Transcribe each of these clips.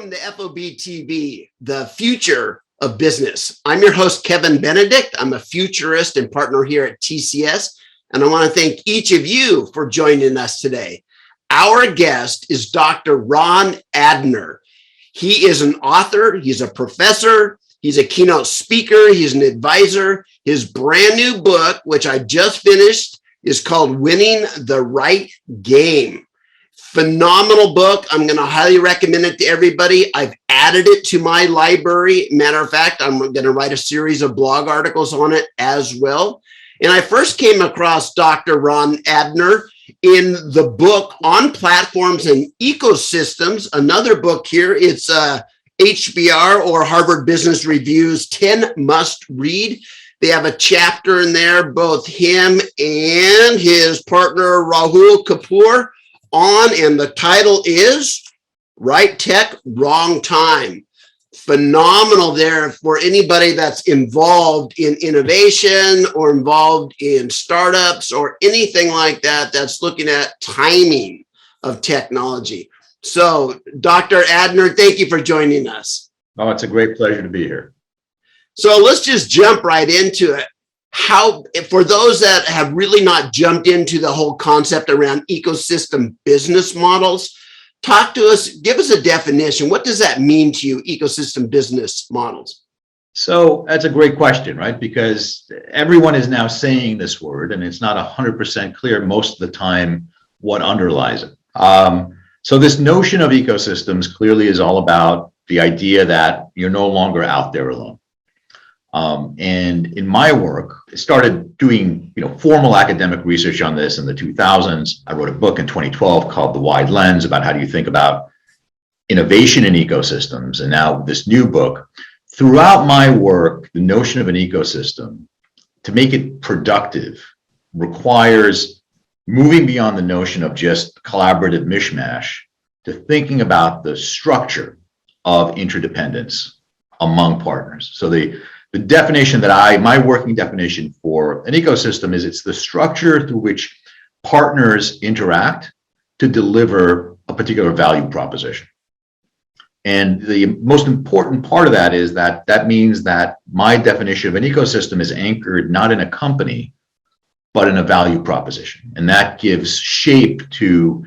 Welcome to FOB TV, the future of business. I'm your host, Kevin Benedict. I'm a futurist and partner here at TCS, and I want to thank each of you for joining us today. Our guest is Dr. Ron Adner. He is an author, he's a professor, he's a keynote speaker, he's an advisor. His brand new book, which I just finished, is called Winning the Right Game. Phenomenal book. I'm going to highly recommend it to everybody. I've added it to my library. Matter of fact, I'm going to write a series of blog articles on it as well. And I first came across Dr. Ron Adner in the book On Platforms and Ecosystems, another book here. It's HBR or Harvard Business Review's 10 Must Read. They have a chapter in there, both him and his partner, Rahul Kapoor, on, and the title is Right Tech, Wrong Time. Phenomenal there for anybody that's involved in innovation or involved in startups or anything like that that's looking at timing of technology. So, Dr. Adner, thank you for joining us. Oh, it's a great pleasure to be here. So let's just jump right into it. How, for those that have really not jumped into the whole concept around ecosystem business models, talk to us, give us a definition. What does that mean to you, ecosystem business models? So that's a great question, right? Because everyone is now saying this word, and it's not 100% clear most of the time what underlies it. So this notion of ecosystems clearly is all about the idea that you're no longer out there alone. And in my work, I started doing formal academic research on this in the 2000s. I wrote a book in 2012 called The Wide Lens about how do you think about innovation in ecosystems. And now this new book, throughout my work, the notion of an ecosystem, to make it productive, requires moving beyond the notion of just collaborative mishmash to thinking about the structure of interdependence among partners. So the definition that my working definition for an ecosystem is it's the structure through which partners interact to deliver a particular value proposition. And the most important part of that is that means that my definition of an ecosystem is anchored not in a company, but in a value proposition. And that gives shape to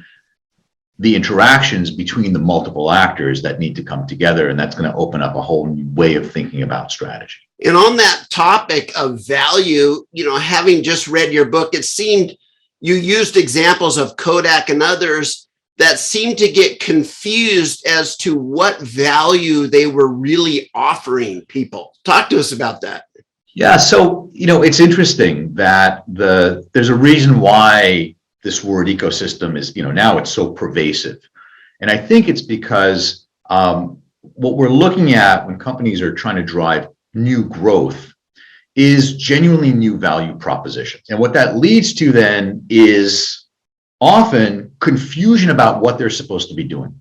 the interactions between the multiple actors that need to come together. And that's going to open up a whole new way of thinking about strategy. And on that topic of value, having just read your book, it seemed you used examples of Kodak and others that seemed to get confused as to what value they were really offering people. Talk to us about that. Yeah, so, it's interesting that there's a reason why this word ecosystem is, now it's so pervasive. And I think it's because what we're looking at when companies are trying to drive new growth is genuinely new value propositions. And what that leads to then is often confusion about what they're supposed to be doing,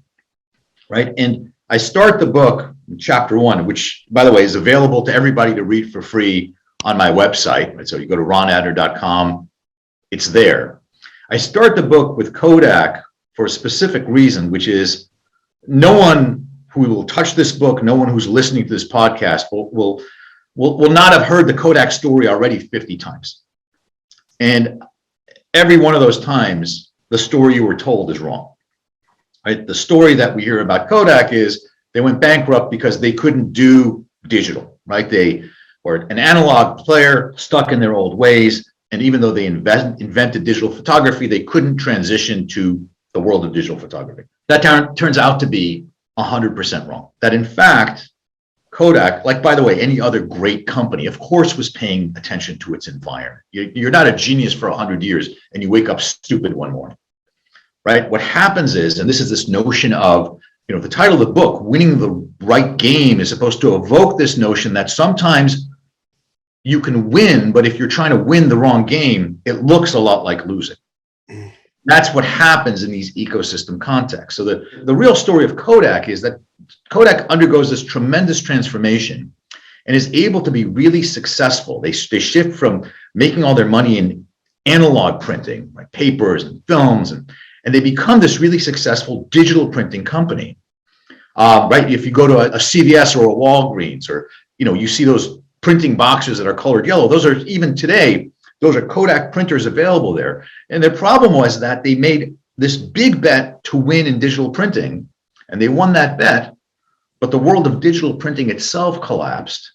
right? And I start the book in chapter 1, which, by the way, is available to everybody to read for free on my website. Right? So you go to ronadner.com, it's there. I start the book with Kodak for a specific reason, which is no one who will touch this book, no one who's listening to this podcast will not have heard the Kodak story already 50 times. And every one of those times, the story you were told is wrong. Right? The story that we hear about Kodak is they went bankrupt because they couldn't do digital, right? They were an analog player stuck in their old ways. And even though they invented digital photography, they couldn't transition to the world of digital photography. That turns out to be 100% wrong. That in fact, Kodak, like by the way, any other great company, of course, was paying attention to its environment. You're not a genius for 100 years and you wake up stupid one morning, right? What happens is, and this is this notion of, the title of the book, Winning the Right Game, is supposed to evoke this notion that sometimes you can win, but if you're trying to win the wrong game, it looks a lot like losing. That's what happens in these ecosystem contexts. So the real story of Kodak is that Kodak undergoes this tremendous transformation and is able to be really successful. They shift from making all their money in analog printing, like papers and films, and they become this really successful digital printing company. right? If you go to a CVS or a Walgreens, or you see those printing boxes that are colored yellow, those are, even today, those are Kodak printers available there. And the problem was that they made this big bet to win in digital printing, and they won that bet, but the world of digital printing itself collapsed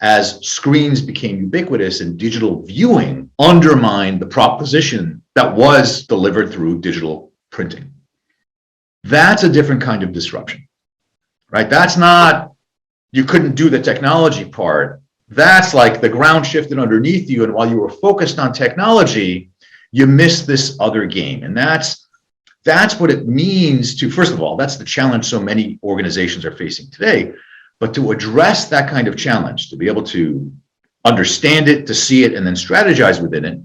as screens became ubiquitous and digital viewing undermined the proposition that was delivered through digital printing. That's a different kind of disruption, right? That's not, you couldn't do the technology part. That's like the ground shifted underneath you, and while you were focused on technology, you missed this other game. And that's what it means to, first of all, that's the challenge so many organizations are facing today. But to address that kind of challenge, to be able to understand it, to see it, and then strategize within it,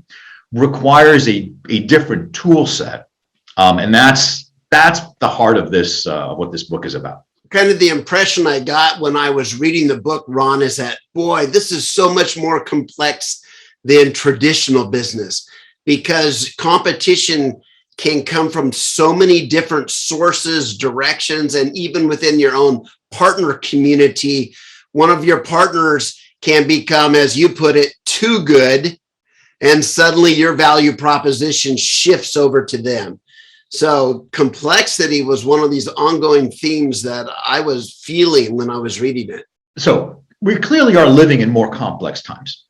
requires a different tool set. And that's the heart of this, what this book is about. Kind of the impression I got when I was reading the book, Ron, is that, boy, this is so much more complex than traditional business, because competition can come from so many different sources, directions, and even within your own partner community. One of your partners can become, as you put it, too good, and suddenly your value proposition shifts over to them. So complexity was one of these ongoing themes that I was feeling when I was reading it. So we clearly are living in more complex times,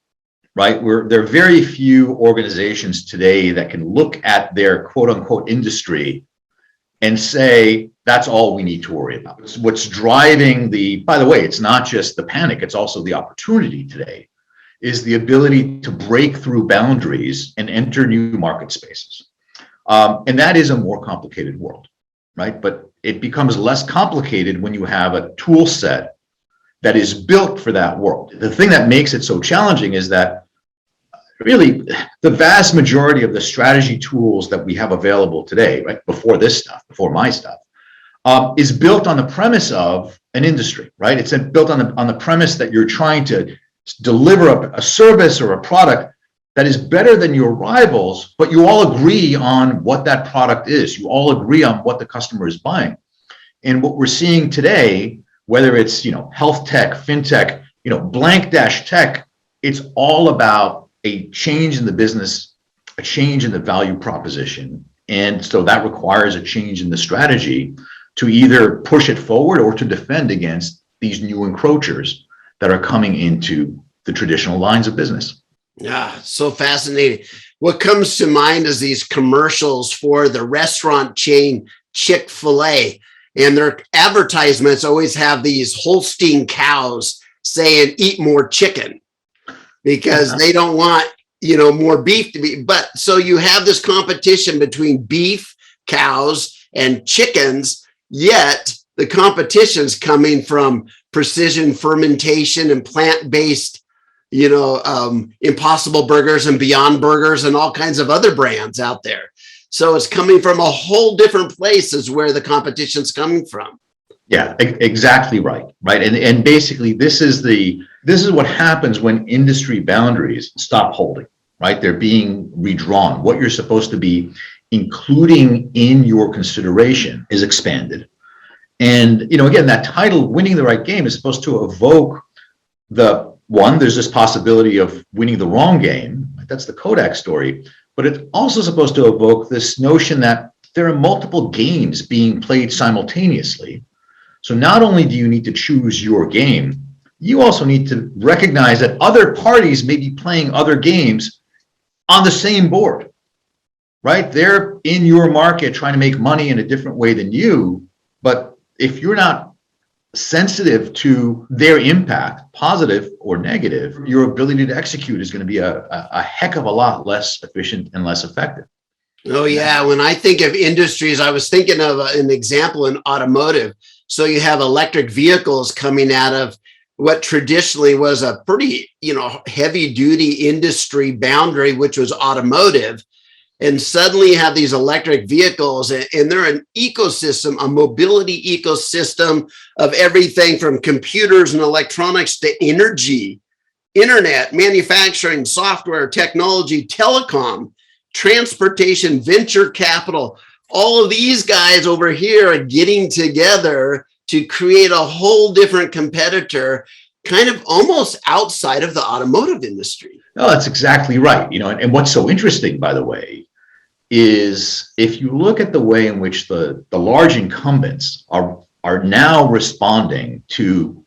right? There are very few organizations today that can look at their quote unquote industry and say, that's all we need to worry about. What's driving by the way, it's not just the panic, it's also the opportunity today, is the ability to break through boundaries and enter new market spaces. And that is a more complicated world, right? But it becomes less complicated when you have a tool set that is built for that world. The thing that makes it so challenging is that really the vast majority of the strategy tools that we have available today, right, before this stuff, before my stuff, is built on the premise of an industry, right? It's built on the premise that you're trying to deliver a service or a product that is better than your rivals, but you all agree on what that product is. You all agree on what the customer is buying. And what we're seeing today, whether it's health tech, fintech, blank dash tech, it's all about a change in the business, a change in the value proposition. And so that requires a change in the strategy to either push it forward or to defend against these new encroachers that are coming into the traditional lines of business. Yeah, so fascinating. What comes to mind is these commercials for the restaurant chain Chick-fil-A, and their advertisements always have these Holstein cows saying, eat more chicken, because they don't want, more beef to be. But so you have this competition between beef, cows, and chickens, yet the competition's coming from precision fermentation and plant-based Impossible Burgers and Beyond Burgers and all kinds of other brands out there. So it's coming from a whole different place is where the competition's coming from. Yeah, exactly right. And basically this is what happens when industry boundaries stop holding, right? They're being redrawn. What you're supposed to be including in your consideration is expanded. And, again, that title, Winning the Right Game, is supposed to evoke there's this possibility of winning the wrong game. That's the Kodak story. But it's also supposed to evoke this notion that there are multiple games being played simultaneously. So not only do you need to choose your game, you also need to recognize that other parties may be playing other games on the same board, right? They're in your market trying to make money in a different way than you. But if you're not sensitive to their impact, positive or negative, your ability to execute is going to be a heck of a lot less efficient and less effective. Oh, yeah. When I think of industries, I was thinking of an example in automotive. So you have electric vehicles coming out of what traditionally was a pretty, heavy duty industry boundary, which was automotive. And suddenly you have these electric vehicles, and they're an ecosystem, a mobility ecosystem of everything from computers and electronics to energy, internet, manufacturing, software, technology, telecom, transportation, venture capital. All of these guys over here are getting together to create a whole different competitor, kind of almost outside of the automotive industry. No, that's exactly right. And what's so interesting, by the way, is if you look at the way in which the large incumbents are now responding to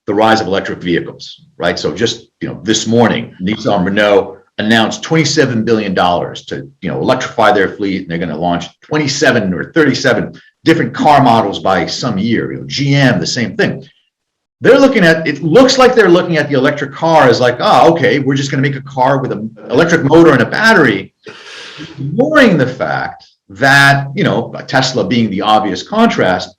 the rise of electric vehicles, right? So just this morning, Nissan Renault announced $27 billion to electrify their fleet, and they're going to launch 27 or 37 different car models by some year. GM, the same thing. It looks like they're looking at the electric car as like, okay, we're just going to make a car with an electric motor and a battery, ignoring the fact that, Tesla being the obvious contrast,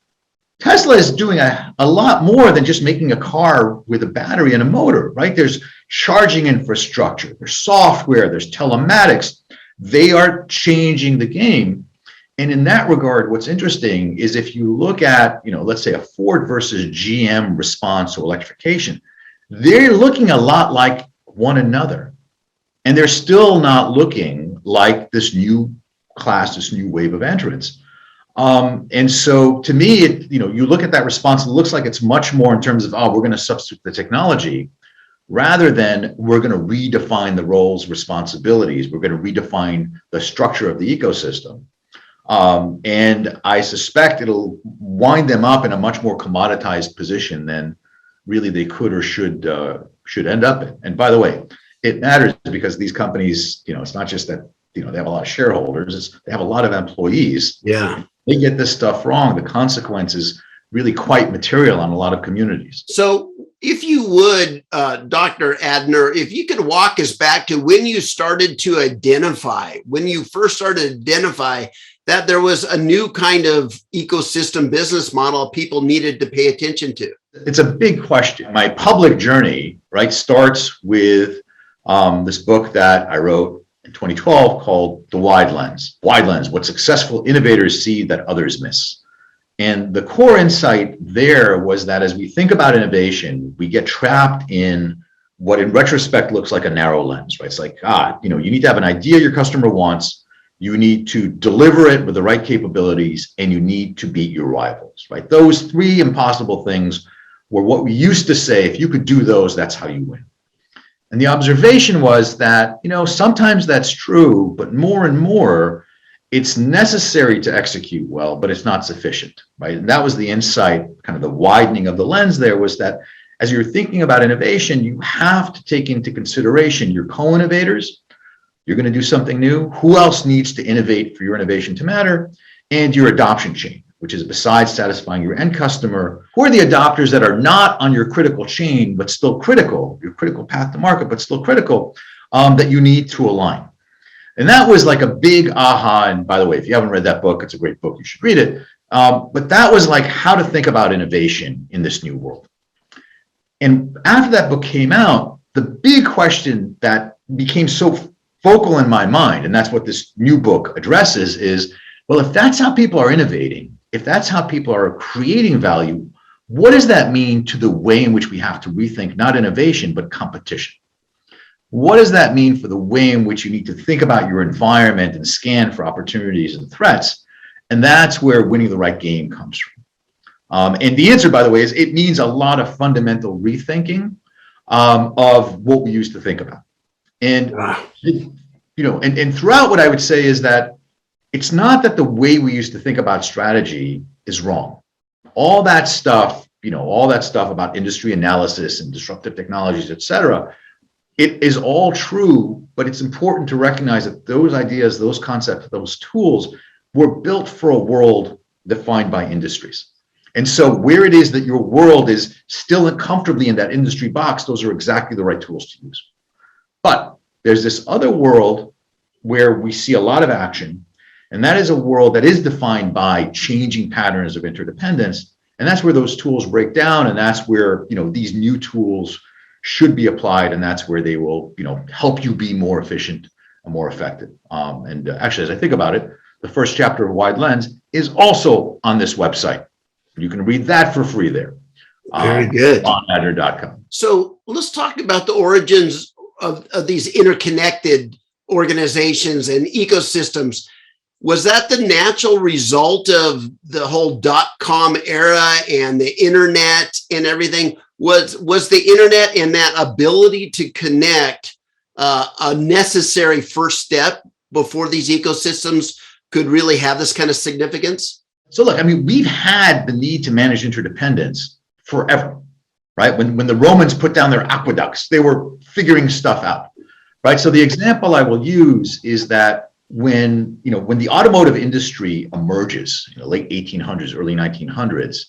Tesla is doing a lot more than just making a car with a battery and a motor, right? There's charging infrastructure, there's software, there's telematics. They are changing the game. And in that regard, what's interesting is if you look at, let's say a Ford versus GM response to electrification, they're looking a lot like one another. And they're still not looking like this new class, this new wave of entrants. And so to me, you look at that response, it looks like it's much more in terms of, we're going to substitute the technology, rather than we're going to redefine the roles, responsibilities. We're going to redefine the structure of the ecosystem. And I suspect it'll wind them up in a much more commoditized position than really they could or should end up in. And by the way, it matters because these companies, it's not just that, they have a lot of shareholders, they have a lot of employees. Yeah. They get this stuff wrong. The consequence is really quite material on a lot of communities. So if you would, Dr. Adner, if you could walk us back to when you started to identify, when you first started to identify that there was a new kind of ecosystem business model people needed to pay attention to. It's a big question. My public journey, right, starts with this book that I wrote in 2012 called The Wide Lens. Wide Lens, what successful innovators see that others miss. And the core insight there was that as we think about innovation, we get trapped in what in retrospect looks like a narrow lens, right? It's like, you need to have an idea your customer wants, you need to deliver it with the right capabilities, and you need to beat your rivals, right? Those three impossible things were what we used to say, if you could do those, that's how you win. And the observation was that, sometimes that's true, but more and more, it's necessary to execute well, but it's not sufficient, right? And that was the insight, kind of the widening of the lens there, was that as you're thinking about innovation, you have to take into consideration your co-innovators. You're going to do something new. Who else needs to innovate for your innovation to matter? And your adoption chain, which is besides satisfying your end customer, who are the adopters that are not on your critical chain, but still critical, your critical path to market, but still critical, that you need to align. And that was like a big aha. And by the way, if you haven't read that book, it's a great book. You should read it. But that was like how to think about innovation in this new world. And after that book came out, the big question that became so focal in my mind, and that's what this new book addresses, is, well, if that's how people are innovating, if that's how people are creating value, what does that mean to the way in which we have to rethink not innovation, but competition? What does that mean for the way in which you need to think about your environment and scan for opportunities and threats? And that's where winning the right game comes from. And the answer, by the way, is it means a lot of fundamental rethinking of what we used to think about. And, and throughout what I would say is that it's not that the way we used to think about strategy is wrong. All that stuff about industry analysis and disruptive technologies, et cetera, it is all true, but it's important to recognize that those ideas, those concepts, those tools were built for a world defined by industries. And so where it is that your world is still comfortably in that industry box, those are exactly the right tools to use. But there's this other world where we see a lot of action, and that is a world that is defined by changing patterns of interdependence. And that's where those tools break down, and that's where these new tools should be applied, and that's where they will help you be more efficient and more effective. And actually, as I think about it, the first chapter of Wide Lens is also on this website. You can read that for free there. Very good. On Adner.com. So let's talk about the origins of these interconnected organizations and ecosystems. Was that the natural result of the whole .com era and the internet and everything? Was the internet and that ability to connect a necessary first step before these ecosystems could really have this kind of significance? So look, I mean, we've had the need to manage interdependence forever, right? When the Romans put down their aqueducts, they were figuring stuff out, right? So the example I will use is that when the automotive industry emerges, late 1800s, early 1900s,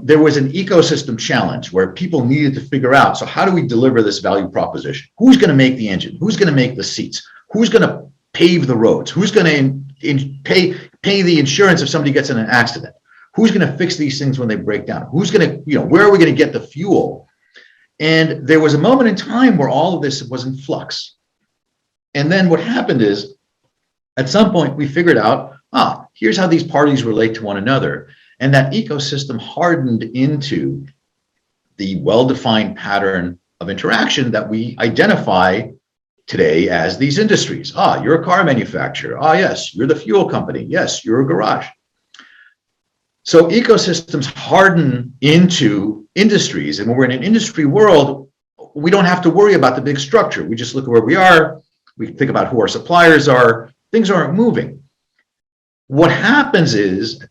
there was an ecosystem challenge where people needed to figure out, so how do we deliver this value proposition? Who's going to make the engine? Who's going to make the seats? Who's going to pave the roads? Who's going to pay the insurance if somebody gets in an accident? Who's going to fix these things when they break down? Who's going to, where are we going to get the fuel? And there was a moment in time where all of this was in flux. And then what happened is, at some point, we figured out, here's how these parties relate to one another. And that ecosystem hardened into the well-defined pattern of interaction that we identify today as these industries. You're a car manufacturer. Yes, you're the fuel company. Yes, you're a garage. So ecosystems harden into industries. And when we're in an industry world, we don't have to worry about the big structure. We just look at where we are. We think about who our suppliers are. Things aren't moving. What happens is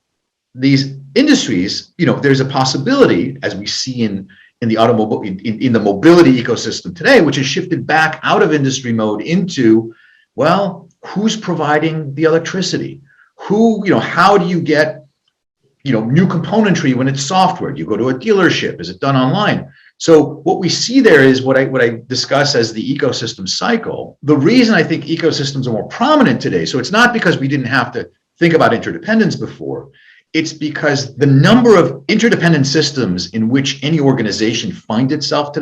these industries, there's a possibility, as we see in the automobile, in the mobility ecosystem today, which has shifted back out of industry mode into, well, who's providing the electricity? How do you get, new componentry when it's software? Do you go to a dealership? Is it done online? So what we see there is what I discuss as the ecosystem cycle. The reason I think ecosystems are more prominent today, so it's not because we didn't have to think about interdependence before, it's because the number of interdependent systems in which any organization finds itself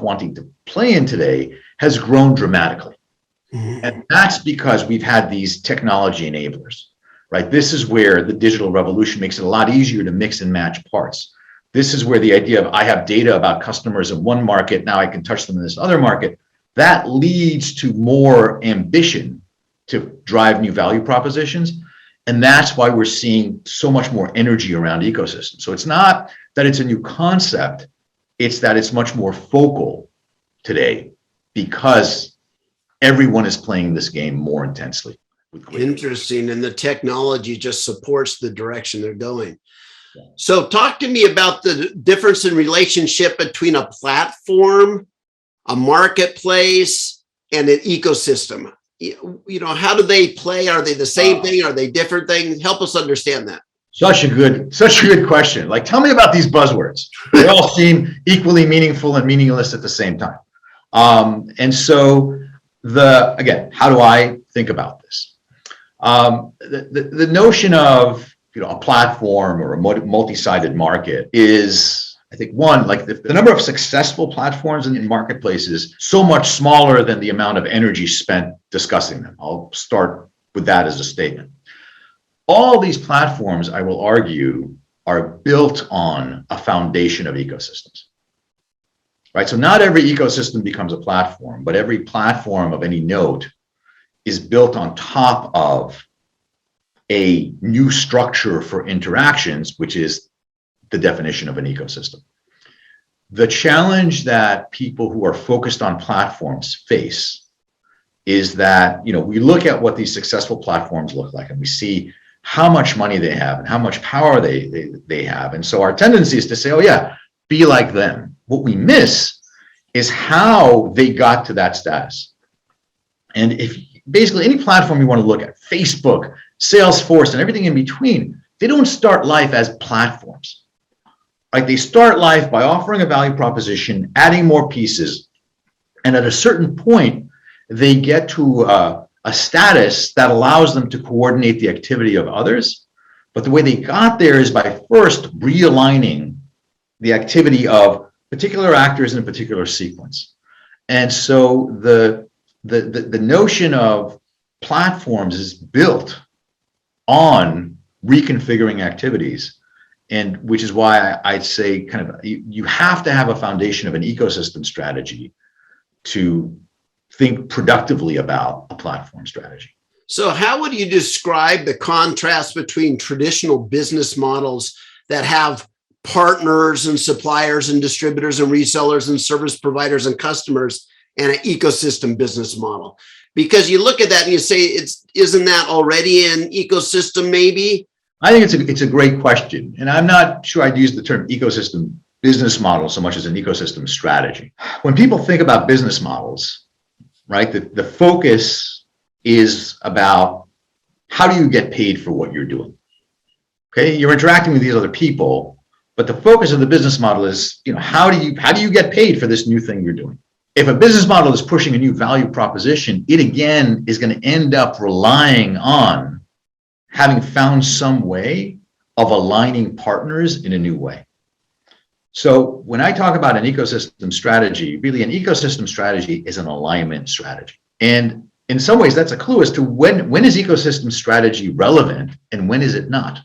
wanting to play in today, has grown dramatically. And that's because we've had these technology enablers, right? This is where the digital revolution makes it a lot easier to mix and match parts. This is where the idea of I have data about customers in one market, now I can touch them in this other market, that leads to more ambition to drive new value propositions. And that's why we're seeing so much more energy around ecosystems. So it's not that it's a new concept, it's that it's much more focal today because everyone is playing this game more intensely. Interesting. And the technology just supports the direction they're going. So talk to me about the difference in relationship between a platform, a marketplace, and an ecosystem. How do they play? Are they the same thing? Are they different things? Help us understand that. Such a good question. Like, tell me about these buzzwords. They all seem equally meaningful and meaningless at the same time. And so again, how do I think about this? The notion of a platform or a multi-sided market is, I think, one, like the number of successful platforms in marketplaces so much smaller than the amount of energy spent discussing them. I'll start with that as a statement. All these platforms, I will argue, are built on a foundation of ecosystems, right? So not every ecosystem becomes a platform, but every platform of any note is built on top of a new structure for interactions, which is the definition of an ecosystem. The challenge that people who are focused on platforms face is that, we look at what these successful platforms look like and we see how much money they have and how much power they have. And so our tendency is to say, oh yeah, be like them. What we miss is how they got to that status. And if basically any platform you want to look at, Facebook, Salesforce, and everything in between, they don't start life as platforms. Right? They start life by offering a value proposition, adding more pieces, and at a certain point, they get to a status that allows them to coordinate the activity of others. But the way they got there is by first realigning the activity of particular actors in a particular sequence. And so the notion of platforms is built on reconfiguring activities, and which is why I'd say kind of you have to have a foundation of an ecosystem strategy to think productively about a platform strategy. So how would you describe the contrast between traditional business models that have partners and suppliers and distributors and resellers and service providers and customers and an ecosystem business model? Because you look at that and you say, isn't that already an ecosystem maybe? I think it's a great question. And I'm not sure I'd use the term ecosystem business model so much as an ecosystem strategy. When people think about business models, right, the focus is about how do you get paid for what you're doing? Okay, you're interacting with these other people, but the focus of the business model is, how do you get paid for this new thing you're doing? If a business model is pushing a new value proposition, it again is going to end up relying on having found some way of aligning partners in a new way. So when I talk about an ecosystem strategy, really an ecosystem strategy is an alignment strategy. And in some ways, that's a clue as to when is ecosystem strategy relevant and when is it not.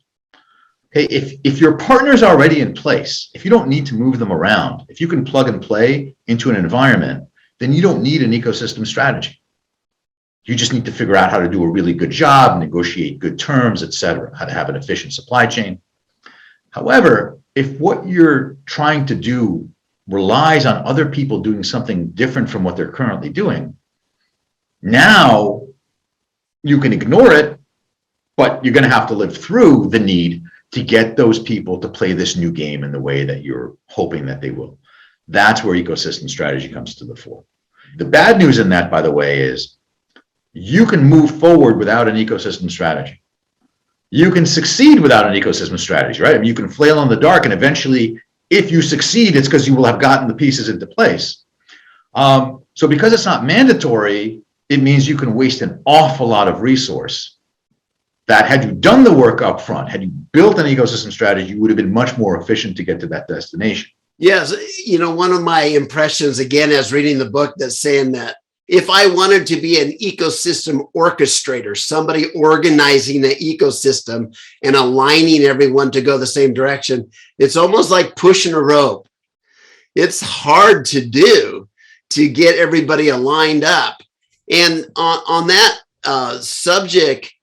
Okay, if your partner's already in place, if you don't need to move them around, if you can plug and play into an environment, then you don't need an ecosystem strategy. You just need to figure out how to do a really good job, negotiate good terms, et cetera, how to have an efficient supply chain. However, if what you're trying to do relies on other people doing something different from what they're currently doing, now you can ignore it, but you're going to have to live through the need to get those people to play this new game in the way that you're hoping that they will. That's where ecosystem strategy comes to the fore. The bad news in that, by the way, is you can move forward without an ecosystem strategy. You can succeed without an ecosystem strategy, right? I mean, you can flail in the dark, and eventually, if you succeed, it's because you will have gotten the pieces into place. So because it's not mandatory, it means you can waste an awful lot of resource that had you done the work up front, had you built an ecosystem strategy, you would have been much more efficient to get to that destination. Yes. One of my impressions, again, as reading the book, that's saying that if I wanted to be an ecosystem orchestrator, somebody organizing the ecosystem and aligning everyone to go the same direction, it's almost like pushing a rope. It's hard to do to get everybody aligned up. And on that subject,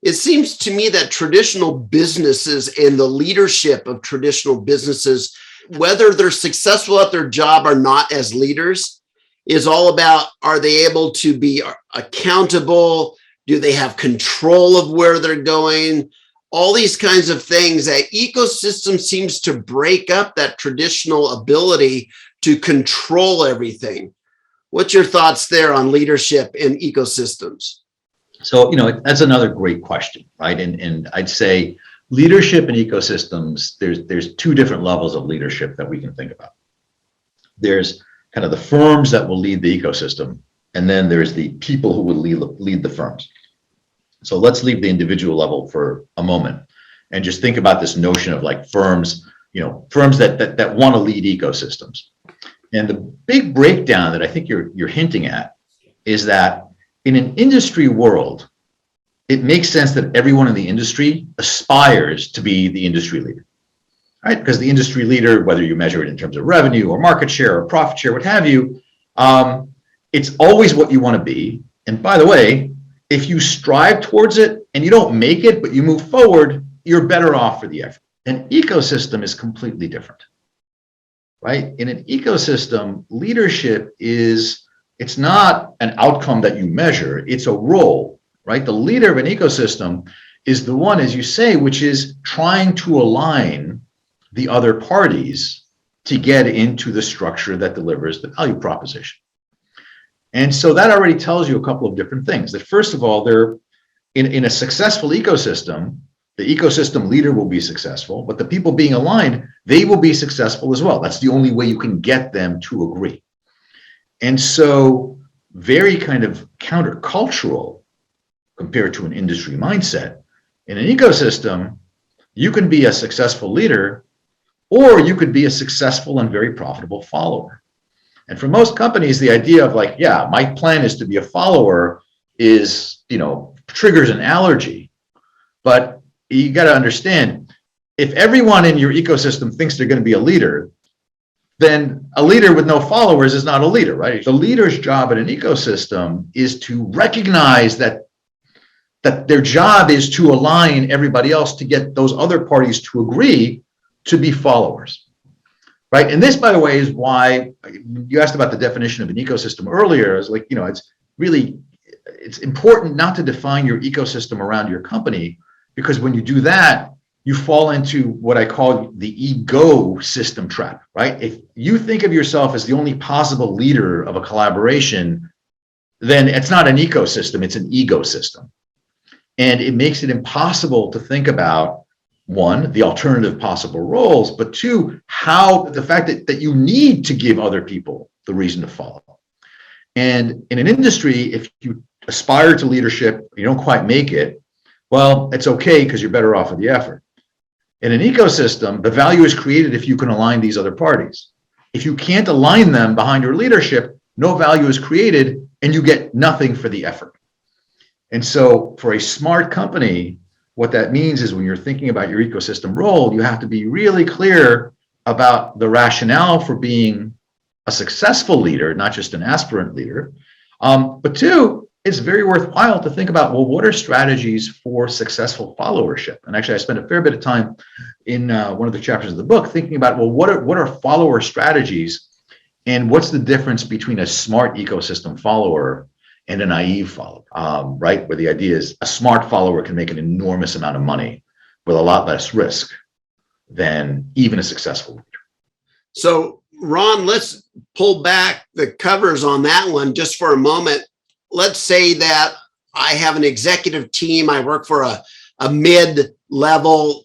it seems to me that traditional businesses and the leadership of traditional businesses, whether they're successful at their job or not as leaders, is all about, are they able to be accountable? Do they have control of where they're going? All these kinds of things. That ecosystem seems to break up that traditional ability to control everything. What's your thoughts there on leadership in ecosystems? So, that's another great question, right? And I'd say leadership in ecosystems, there's two different levels of leadership that we can think about. There's kind of the firms that will lead the ecosystem, and then there's the people who will lead the firms. So let's leave the individual level for a moment and just think about this notion of like firms, firms that want to lead ecosystems. And the big breakdown that I think you're hinting at is that in an industry world, it makes sense that everyone in the industry aspires to be the industry leader, right? Because the industry leader, whether you measure it in terms of revenue or market share or profit share, what have you, it's always what you want to be. And by the way, if you strive towards it and you don't make it, but you move forward, you're better off for the effort. An ecosystem is completely different, right? In an ecosystem, leadership it's not an outcome that you measure, it's a role, right? The leader of an ecosystem is the one, as you say, which is trying to align the other parties to get into the structure that delivers the value proposition. And so that already tells you a couple of different things. That first of all, in a successful ecosystem, the ecosystem leader will be successful, but the people being aligned, they will be successful as well. That's the only way you can get them to agree. And so very kind of countercultural compared to an industry mindset. In an ecosystem, you can be a successful leader, or you could be a successful and very profitable follower. And for most companies, the idea of like, yeah, my plan is to be a follower is, triggers an allergy. But you got to understand, if everyone in your ecosystem thinks they're going to be a leader, then a leader with no followers is not a leader, right? The leader's job in an ecosystem is to recognize that that their job is to align everybody else to get those other parties to agree to be followers, right? And this, by the way, is why you asked about the definition of an ecosystem earlier. It's like, it's important not to define your ecosystem around your company, because when you do that, you fall into what I call the ego system trap, right? If you think of yourself as the only possible leader of a collaboration, then it's not an ecosystem, it's an ego system. And it makes it impossible to think about, one, the alternative possible roles, but two, how the fact that you need to give other people the reason to follow. And in an industry, if you aspire to leadership, you don't quite make it, well, it's okay because you're better off with the effort. In an ecosystem, the value is created if you can align these other parties. If you can't align them behind your leadership, no value is created and you get nothing for the effort. And so for a smart company, what that means is when you're thinking about your ecosystem role, you have to be really clear about the rationale for being a successful leader, not just an aspirant leader. But two, it's very worthwhile to think about, well, what are strategies for successful followership? And actually, I spent a fair bit of time in one of the chapters of the book thinking about, well, what are follower strategies, and what's the difference between a smart ecosystem follower and a naive follower, right? Where the idea is a smart follower can make an enormous amount of money with a lot less risk than even a successful leader. So, Ron, let's pull back the covers on that one just for a moment. Let's say that I have an executive team. I work for a mid-level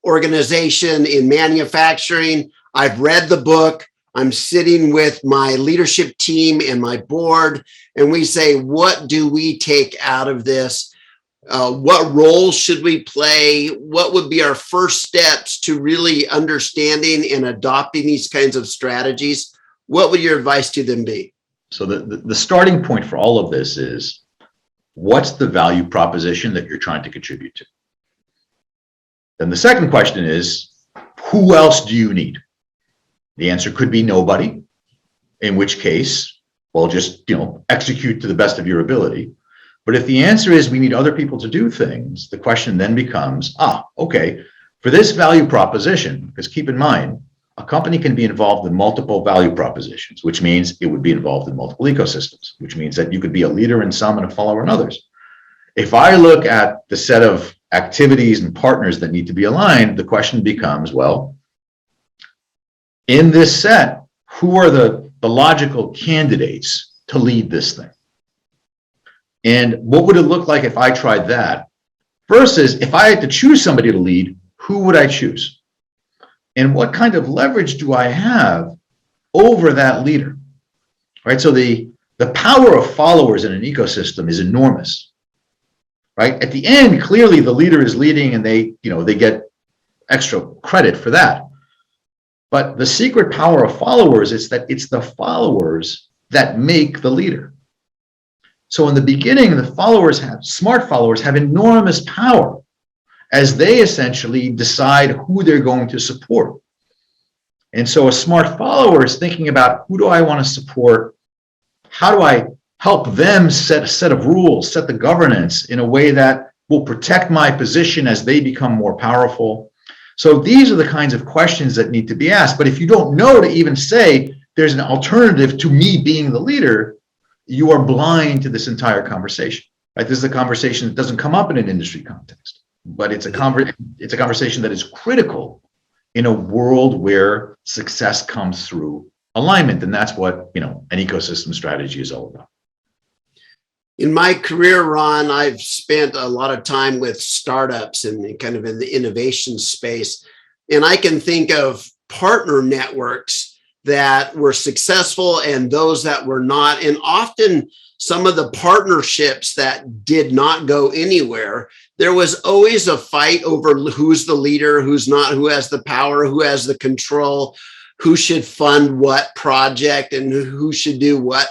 organization in manufacturing. I've read the book. I'm sitting with my leadership team and my board, and we say, what do we take out of this? What role should we play? What would be our first steps to really understanding and adopting these kinds of strategies? What would your advice to them be? So the starting point for all of this is, what's the value proposition that you're trying to contribute to? Then the second question is, who else do you need? The answer could be nobody, in which case, well, just execute to the best of your ability. But if the answer is we need other people to do things, the question then becomes, okay, for this value proposition, because keep in mind, a company can be involved in multiple value propositions, which means it would be involved in multiple ecosystems, which means that you could be a leader in some and a follower in others. If I look at the set of activities and partners that need to be aligned, the question becomes, well, in this set, who are the logical candidates to lead this thing? And what would it look like if I tried that versus if I had to choose somebody to lead, who would I choose? And what kind of leverage do I have over that leader? Right? So the power of followers in an ecosystem is enormous. Right? At the end, clearly the leader is leading and they get extra credit for that. But the secret power of followers is that it's the followers that make the leader. So in the beginning, smart followers have enormous power as they essentially decide who they're going to support. And so a smart follower is thinking about, who do I want to support? How do I help them set a set of rules, set the governance in a way that will protect my position as they become more powerful? So these are the kinds of questions that need to be asked. But if you don't know to even say there's an alternative to me being the leader, you are blind to this entire conversation. Right? This is a conversation that doesn't come up in an industry context, but it's a conversation that is critical in a world where success comes through alignment, and that's what an ecosystem strategy is all about. In my career, Ron, I've spent a lot of time with startups and kind of in the innovation space. And I can think of partner networks that were successful and those that were not. And often some of the partnerships that did not go anywhere, there was always a fight over who's the leader, who's not, who has the power, who has the control, who should fund what project and who should do what.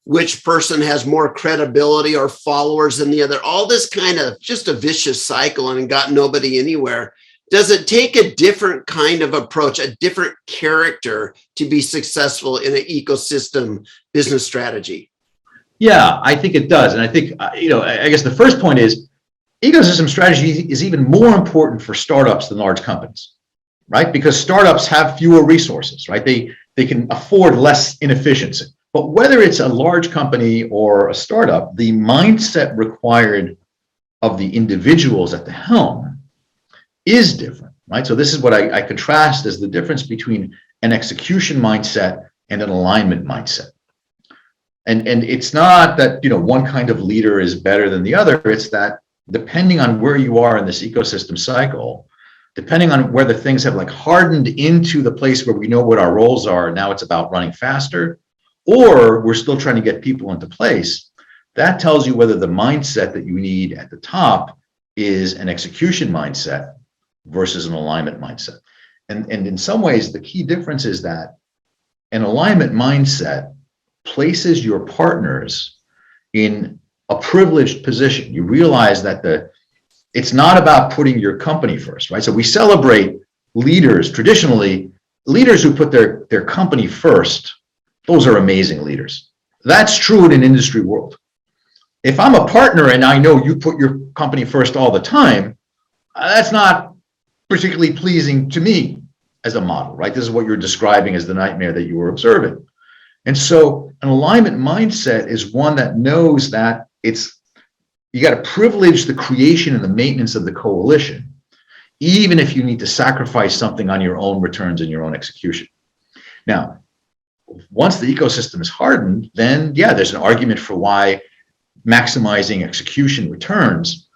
Which person has more credibility or followers than the other, all this kind of just a vicious cycle and got nobody anywhere. Does it take a different kind of approach, a different character to be successful in an ecosystem business strategy? Yeah, I think it does. And I think, I guess the first point is ecosystem strategy is even more important for startups than large companies, right? Because startups have fewer resources, right? They can afford less inefficiency. But whether it's a large company or a startup, the mindset required of the individuals at the helm is different, right? So this is what I contrast as the difference between an execution mindset and an alignment mindset. And it's not that, one kind of leader is better than the other. It's that depending on where you are in this ecosystem cycle, depending on whether things have like hardened into the place where we know what our roles are, now it's about running faster, or we're still trying to get people into place, that tells you whether the mindset that you need at the top is an execution mindset versus an alignment mindset. And in some ways, the key difference is that an alignment mindset places your partners in a privileged position. You realize that it's not about putting your company first, right? So we celebrate leaders, traditionally, leaders who put their company first. Those are amazing leaders. That's true in an industry world. If I'm a partner and I know you put your company first all the time, that's not particularly pleasing to me as a model, right? This is what you're describing as the nightmare that you were observing. And so an alignment mindset is one that knows that you got to privilege the creation and the maintenance of the coalition, even if you need to sacrifice something on your own returns and your own execution. Now, once the ecosystem is hardened, then there's an argument for why maximizing execution returns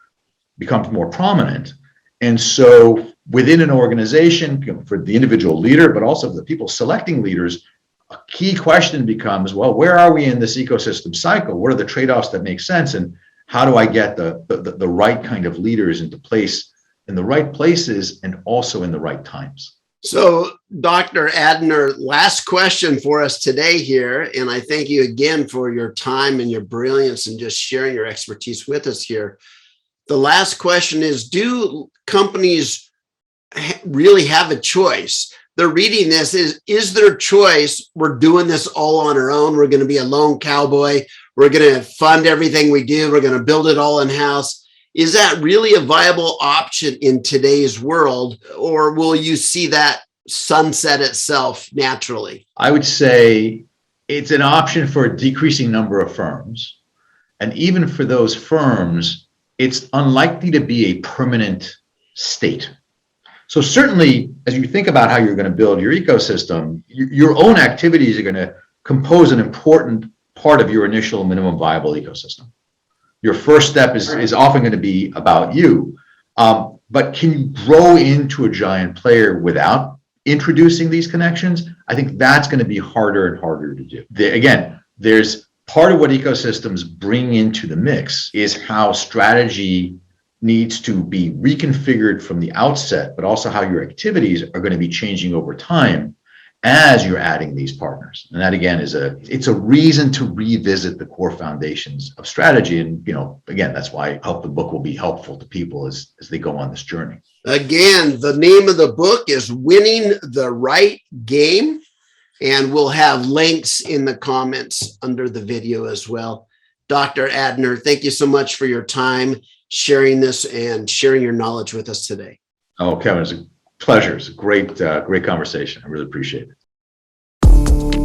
becomes more prominent. And so within an organization, for the individual leader, but also the people selecting leaders, a key question becomes, well, where are we in this ecosystem cycle? What are the trade-offs that make sense? And how do I get the right kind of leaders into place in the right places and also in the right times? So, Dr. Adner, last question for us today here, and I thank you again for your time and your brilliance and just sharing your expertise with us here. The last question is, do companies really have a choice? They're reading this, is their choice, we're doing this all on our own, we're going to be a lone cowboy, we're going to fund everything we do, we're going to build it all in-house. Is that really a viable option in today's world, or will you see that sunset itself naturally? I would say it's an option for a decreasing number of firms. And even for those firms, it's unlikely to be a permanent state. So certainly, as you think about how you're going to build your ecosystem, your own activities are going to compose an important part of your initial minimum viable ecosystem. Your first step is often going to be about you, but can you grow into a giant player without introducing these connections? I think that's going to be harder and harder to do. There's part of what ecosystems bring into the mix is how strategy needs to be reconfigured from the outset, but also how your activities are going to be changing over time as you're adding these partners. And that again it's a reason to revisit the core foundations of strategy. And again, that's why I hope the book will be helpful to people as they go on this journey. Again, the name of the book is Winning the Right Game, and we'll have links in the comments under the video as well. Dr. Adner, thank you so much for your time sharing this and sharing your knowledge with us today. Oh, Kevin, it's a pleasure. It's a great conversation. I really appreciate it.